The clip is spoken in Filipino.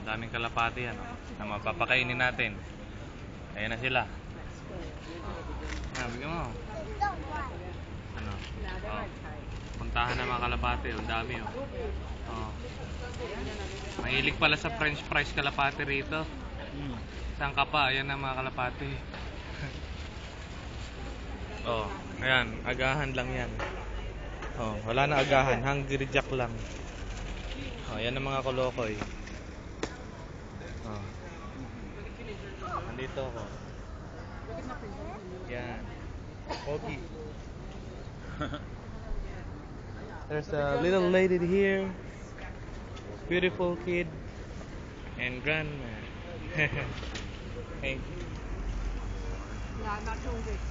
daming kalapati yan, na mapapakainin natin. Ayan na sila. Bigyan mo. Ano? Oh. Puntahan na mga kalapati. Ang dami, oh. Oh. Mahilig pala sa french fries kalapati rito. Saan ka pa? Ayan na mga kalapati. Oh, ayan. Agahan lang yan. Oh, wala na agahan. Hungry Jack lang. Oh, ayan ang mga kolokoy. Oh. Nandito ako. Yan. Pogi. There's a little lady here. Beautiful kid. And grandma. Hey. Yeah, I'm not doing this.